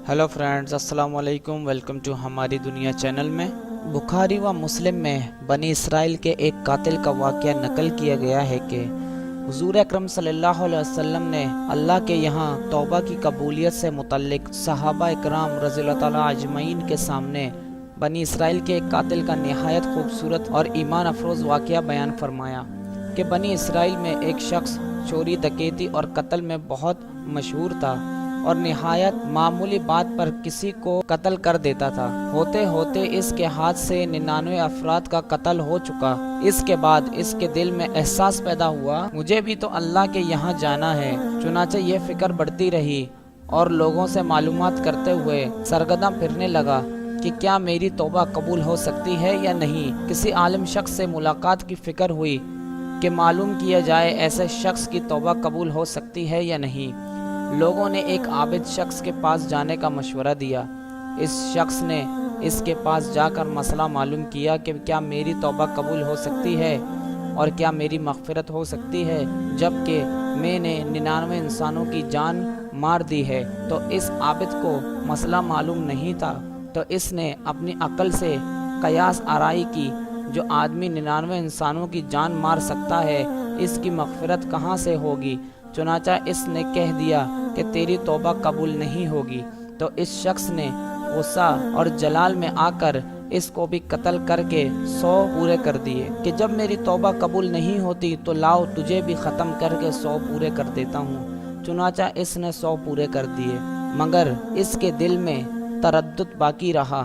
Hello friends, अस्सलाम वालेकुम। Welcome to हमारी दुनिया चैनल में। बुखारी व मुस्लिम में बनी इसराइल के एक कातिल का वाक़या नकल किया गया है कि हुज़ूर अकरम सल्लल्लाहु अलैहि वसल्लम ने अल्लाह के यहाँ तौबा की कबूलियत से मुतल्लिक सहाबा इकराम रज़ियल्लाहु ताला अजमईन के सामने बनी इसराइल के एक कातिल का निहायत खूबसूरत और ईमान अफरोज़ वाक़या बयान फरमाया कि बनी इसराइल में एक शख्स चोरी, डकैती और कत्ल में बहुत मशहूर था और निहायत मामूली बात पर किसी को कत्ल कर देता था। होते होते इसके हाथ से 99 अफराद का कत्ल हो चुका। इसके बाद इसके दिल में एहसास पैदा हुआ, मुझे भी तो अल्लाह के यहाँ जाना है। चुनाचे ये फिक्र बढ़ती रही और लोगों से मालूमात करते हुए सरगर्दा फिरने लगा कि क्या मेरी तौबा कबूल हो सकती है या नहीं। किसी आलिम शख्स से मुलाकात की फिक्र हुई कि मालूम किया जाए ऐसे शख्स की तौबा कबूल हो सकती है या नहीं। लोगों ने एक आबिद शख्स के पास जाने का मशवरा दिया। इस शख्स ने इसके पास जाकर मसला मालूम किया कि क्या मेरी तौबा कबूल हो सकती है और क्या मेरी मग़फ़िरत हो सकती है, जबकि मैंने 99 इंसानों की जान मार दी है। तो इस आबिद को मसला मालूम नहीं था, तो इसने अपनी अक्ल से कयास आराई की, जो आदमी 99 इंसानों की जान मार सकता है, इसकी मग़फ़िरत कहाँ से होगी। चुनाचा इसने कह दिया कि तेरी तौबा कबूल नहीं होगी। तो इस शख्स ने गुस्सा और जलाल में आकर इसको भी कत्ल करके 100 पूरे कर दिए कि जब मेरी तौबा कबूल नहीं होती तो लाओ तुझे भी ख़त्म करके 100 पूरे कर देता हूँ। चुनाचा इसने 100 पूरे कर दिए, मगर इसके दिल में तरद्दुद बाकी रहा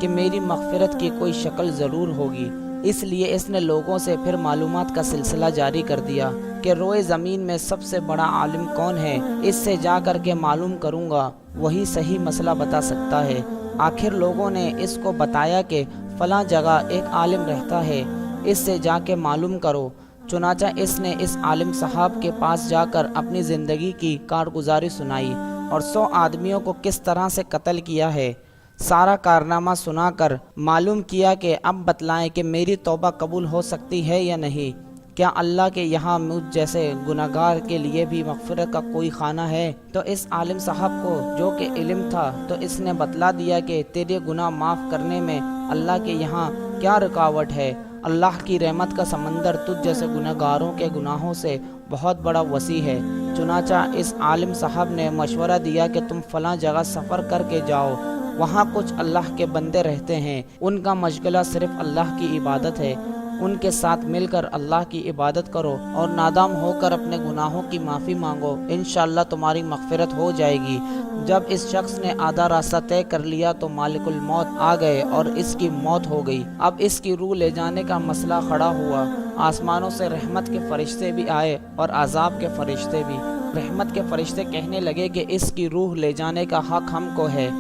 कि मेरी मग़फ़िरत की कोई शक्ल ज़रूर होगी। इसलिए इसने लोगों से फिर मालूमात का सिलसिला जारी कर दिया कि रोए ज़मीन में सबसे बड़ा आलिम कौन है, इससे जा कर के मालूम करूँगा, वही सही मसला बता सकता है। आखिर लोगों ने इसको बताया कि फ़लाँ जगह एक आलिम रहता है, इससे जाके मालूम करो। चुनाचा इसने इस आलिम साहब के पास जाकर अपनी ज़िंदगी की कारगुजारी सुनाई और 100 आदमियों को किस तरह से कत्ल किया है, सारा कारनामा सुनाकर मालूम किया कि अब बतलाएं कि मेरी तौबा कबूल हो सकती है या नहीं। क्या अल्लाह के यहाँ मुझ जैसे गुनाहगार के लिए भी मग़फ़िरत का कोई खाना है। तो इस आलिम साहब को जो कि इल्म था, तो इसने बतला दिया कि तेरे गुनाह माफ़ करने में अल्लाह के यहाँ क्या रुकावट है। अल्लाह की रहमत का समंदर तुझ जैसे गुनाहगारों के गुनाहों से बहुत बड़ा वसी है। चुनाचा इस आलिम साहब ने मशवरा दिया कि तुम फ़लाँ जगह सफ़र करके जाओ, वहाँ कुछ अल्लाह के बंदे रहते हैं, उनका मशगला सिर्फ़ अल्लाह की इबादत है, उनके साथ मिलकर अल्लाह की इबादत करो और नादाम होकर अपने गुनाहों की माफ़ी मांगो, इंशाअल्लाह तुम्हारी मग़फ़िरत हो जाएगी। जब इस शख्स ने आधा रास्ता तय कर लिया तो मालिकुल मौत आ गए और इसकी मौत हो गई। अब इसकी रूह ले जाने का मसला खड़ा हुआ। आसमानों से रहमत के फरिश्ते भी आए और अज़ाब के फरिश्ते भी। रहमत के फरिश्ते कहने लगे कि इसकी रूह ले जाने का हक़ हमको है,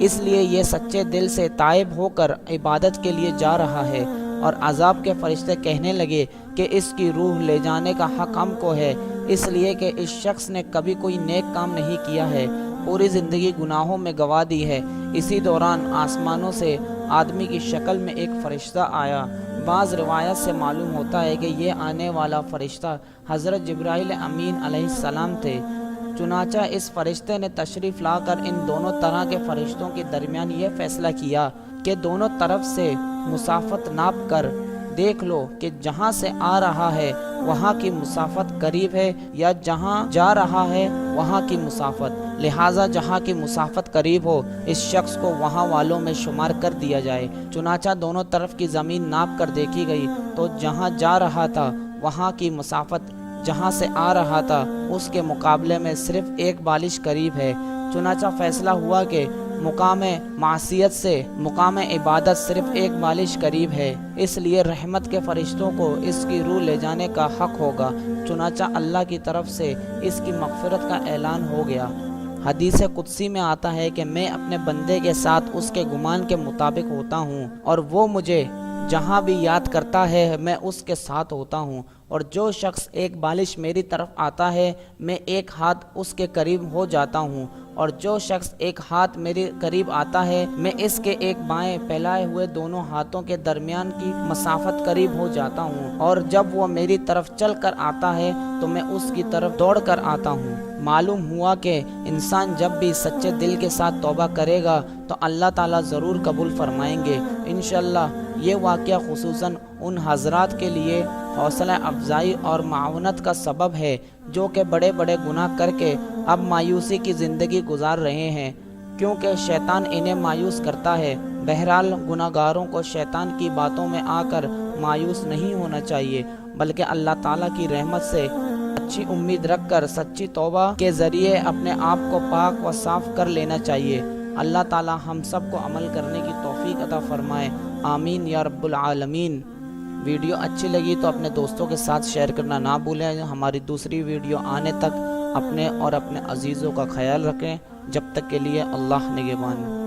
इसलिए ये सच्चे दिल से ताइब होकर इबादत के लिए जा रहा है। और अज़ाब के फरिश्ते कहने लगे कि इसकी रूह ले जाने का हक़ हमको है, इसलिए कि इस शख्स ने कभी कोई नेक काम नहीं किया है, पूरी ज़िंदगी गुनाहों में गवा दी है। इसी दौरान आसमानों से आदमी की शक्ल में एक फ़रिश्ता आया। बाज़ रिवायत से मालूम होता है कि ये आने वाला फ़रिश्ता हज़रत जिब्राईल अमीन अलैहिस्सलाम थे। चुनाचा इस फ़रिश्ते ने तशरीफ़ लाकर इन दोनों तरह के फ़रिश्तों के दरमियान ये फ़ैसला किया कि दोनों तरफ से मुसाफत नाप कर देख लो कि जहाँ से आ रहा है वहाँ की मुसाफत करीब है या जहाँ जा रहा है वहाँ की मुसाफत, लिहाजा जहाँ की मुसाफत करीब हो इस शख्स को वहाँ वालों में शुमार कर दिया जाए। चुनाचा दोनों तरफ की ज़मीन नाप कर देखी गई तो जहाँ जा रहा था वहाँ की मुसाफत जहाँ से आ रहा था उसके मुकाबले में सिर्फ एक बालिश करीब है। चुनाचा फ़ैसला हुआ कि मुकामे मासियत से मुकामे इबादत सिर्फ एक बालिश करीब है, इसलिए रहमत के फरिश्तों को इसकी रूह ले जाने का हक़ होगा। चुनाचा अल्लाह की तरफ से इसकी मग़फ़िरत का ऐलान हो गया। हदीस कुदसी में आता है कि मैं अपने बंदे के साथ उसके गुमान के मुताबिक होता हूँ और वो मुझे जहाँ भी याद करता है मैं उसके साथ होता हूँ, और जो शख्स एक बालिश मेरी तरफ आता है मैं एक हाथ उसके करीब हो जाता हूँ, और जो शख्स एक हाथ मेरे करीब आता है मैं इसके एक बाएं फैलाए हुए दोनों हाथों के दरमियान की मसाफत करीब हो जाता हूँ, और जब वो मेरी तरफ चल कर आता है तो मैं उसकी तरफ दौड़ कर आता हूँ। معلوم ہوا کہ انسان جب بھی سچے دل کے ساتھ توبہ کرے گا تو اللہ تعالیٰ ضرور قبول فرمائیں گے انشاءاللہ۔ یہ واقعہ خصوصاً ان حضرات کے لیے حوصلہ افزائی اور معاونت کا سبب ہے جو کہ بڑے بڑے گناہ کر کے اب مایوسی کی زندگی گزار رہے ہیں، کیونکہ شیطان انہیں مایوس کرتا ہے۔ بہرحال گناہ گاروں کو شیطان کی باتوں میں آ کر مایوس نہیں ہونا چاہیے، بلکہ اللہ تعالیٰ کی رحمت سے اچھی امید رکھ کر سچی توبہ کے ذریعے اپنے آپ کو پاک و صاف کر لینا چاہیے۔ اللہ تعالیٰ ہم سب کو عمل کرنے کی توفیق عطا فرمائے، آمین یا رب العالمین۔ ویڈیو اچھی لگی تو اپنے دوستوں کے ساتھ شیئر کرنا نہ بھولیں۔ ہماری دوسری ویڈیو آنے تک اپنے اور اپنے عزیزوں کا خیال رکھیں۔ جب تک کے لیے اللہ نگہبان۔